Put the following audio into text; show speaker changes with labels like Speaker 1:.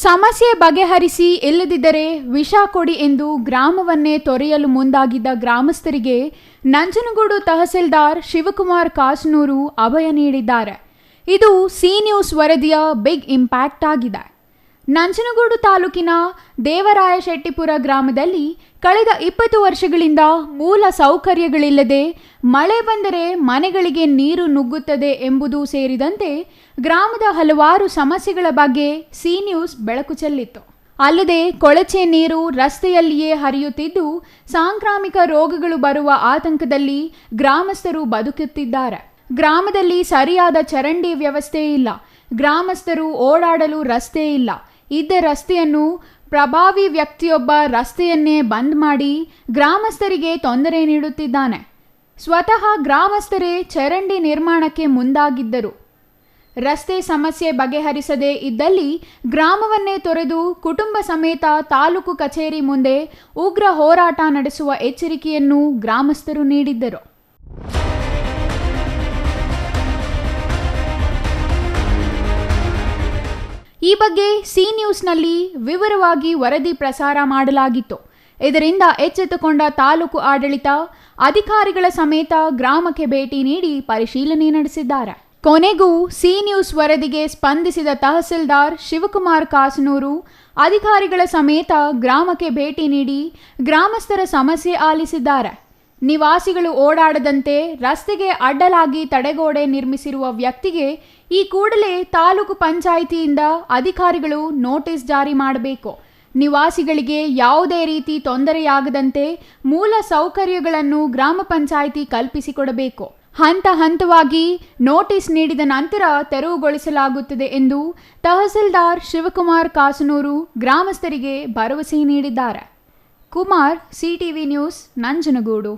Speaker 1: ಸಮಸ್ಯೆ ಬಗೆಹರಿಸಿ ಇಲ್ಲದಿದ್ದರೆ ವಿಷ ಕೊಡಿ ಎಂದು ಗ್ರಾಮವನ್ನೇ ತೊರೆಯಲು ಮುಂದಾಗಿದ್ದ ಗ್ರಾಮಸ್ಥರಿಗೆ ನಂಜನಗೂಡು ತಹಸೀಲ್ದಾರ್ ಶಿವಕುಮಾರ್ ಕಾಸನೂರು ಅಭಯ ನೀಡಿದ್ದಾರೆ. ಇದು ಸಿ ನ್ಯೂಸ್ ವರದಿಯ ಬಿಗ್ ಇಂಪ್ಯಾಕ್ಟ್ ಆಗಿದೆ. ನಂಜನಗೂಡು ತಾಲೂಕಿನ ದೇವರಾಯಶೆಟ್ಟಿಪುರ ಗ್ರಾಮದಲ್ಲಿ ಕಳೆದ 20 ವರ್ಷಗಳಿಂದ ಮೂಲ ಸೌಕರ್ಯಗಳಿಲ್ಲದೆ ಮಳೆ ಬಂದರೆ ಮನೆಗಳಿಗೆ ನೀರು ನುಗ್ಗುತ್ತದೆ ಎಂಬುದು ಸೇರಿದಂತೆ ಗ್ರಾಮದ ಹಲವಾರು ಸಮಸ್ಯೆಗಳ ಬಗ್ಗೆ ಸಿ ನ್ಯೂಸ್ ಬೆಳಕು ಚೆಲ್ಲಿತ್ತು. ಅಲ್ಲದೆ ಕೊಳಚೆ ನೀರು ರಸ್ತೆಯಲ್ಲಿಯೇ ಹರಿಯುತ್ತಿದ್ದು ಸಾಂಕ್ರಾಮಿಕ ರೋಗಗಳು ಬರುವ ಆತಂಕದಲ್ಲಿ ಗ್ರಾಮಸ್ಥರು ಬದುಕುತ್ತಿದ್ದಾರೆ. ಗ್ರಾಮದಲ್ಲಿ ಸರಿಯಾದ ಚರಂಡಿ ವ್ಯವಸ್ಥೆ ಇಲ್ಲ. ಗ್ರಾಮಸ್ಥರು ಓಡಾಡಲು ರಸ್ತೆ ಇಲ್ಲ. ಇದ್ದ ರಸ್ತೆಯನ್ನು ಪ್ರಭಾವಿ ವ್ಯಕ್ತಿಯೊಬ್ಬ ರಸ್ತೆಯನ್ನೇ ಬಂದ್ ಮಾಡಿ ಗ್ರಾಮಸ್ಥರಿಗೆ ತೊಂದರೆ ನೀಡುತ್ತಿದ್ದಾನೆ. ಸ್ವತಃ ಗ್ರಾಮಸ್ಥರೇ ಚರಂಡಿ ನಿರ್ಮಾಣಕ್ಕೆ ಮುಂದಾಗಿದ್ದರು. ರಸ್ತೆ ಸಮಸ್ಯೆ ಬಗೆಹರಿಸದೇ ಇದ್ದಲ್ಲಿ ಗ್ರಾಮವನ್ನೇ ತೊರೆದು ಕುಟುಂಬ ಸಮೇತ ತಾಲೂಕು ಕಚೇರಿ ಮುಂದೆ ಉಗ್ರ ಹೋರಾಟ ನಡೆಸುವ ಎಚ್ಚರಿಕೆಯನ್ನು ಗ್ರಾಮಸ್ಥರು ನೀಡಿದ್ದರು. ಈ ಬಗ್ಗೆ ಸಿ ನ್ಯೂಸ್ನಲ್ಲಿ ವಿವರವಾಗಿ ವರದಿ ಪ್ರಸಾರ ಮಾಡಲಾಗಿತ್ತು. ಇದರಿಂದ ಎಚ್ಚೆತ್ತುಕೊಂಡ ತಾಲೂಕು ಆಡಳಿತ ಅಧಿಕಾರಿಗಳ ಸಮೇತ ಗ್ರಾಮಕ್ಕೆ ಭೇಟಿ ನೀಡಿ ಪರಿಶೀಲನೆ ನಡೆಸಿದ್ದಾರೆ. ಕೊನೆಗೂ ಸಿ ನ್ಯೂಸ್ ವರದಿಗೆ ಸ್ಪಂದಿಸಿದ ತಹಸೀಲ್ದಾರ್ ಶಿವಕುಮಾರ್ ಕಾಸನೂರು ಅಧಿಕಾರಿಗಳ ಸಮೇತ ಗ್ರಾಮಕ್ಕೆ ಭೇಟಿ ನೀಡಿ ಗ್ರಾಮಸ್ಥರ ಸಮಸ್ಯೆ ಆಲಿಸಿದ್ದಾರೆ. ನಿವಾಸಿಗಳು ಓಡಾಡದಂತೆ ರಸ್ತೆಗೆ ಅಡ್ಡಲಾಗಿ ತಡೆಗೋಡೆ ನಿರ್ಮಿಸಿರುವ ವ್ಯಕ್ತಿಗೆ ಈ ಕೂಡಲೇ ತಾಲೂಕು ಪಂಚಾಯಿತಿಯಿಂದ ಅಧಿಕಾರಿಗಳು ನೋಟಿಸ್ ಜಾರಿ ಮಾಡಬೇಕು. ನಿವಾಸಿಗಳಿಗೆ ಯಾವುದೇ ರೀತಿ ತೊಂದರೆಯಾಗದಂತೆ ಮೂಲ ಸೌಕರ್ಯಗಳನ್ನು ಗ್ರಾಮ ಪಂಚಾಯಿತಿ ಕಲ್ಪಿಸಿಕೊಡಬೇಕು. ಹಂತ ಹಂತವಾಗಿ ನೋಟಿಸ್ ನೀಡಿದ ನಂತರ ತೆರವುಗೊಳಿಸಲಾಗುತ್ತದೆ ಎಂದು ತಹಸೀಲ್ದಾರ್ ಶಿವಕುಮಾರ್ ಕಾಸನೂರು ಗ್ರಾಮಸ್ಥರಿಗೆ ಭರವಸೆ ನೀಡಿದ್ದಾರೆ. Kumar, CTV news, Nanjangud.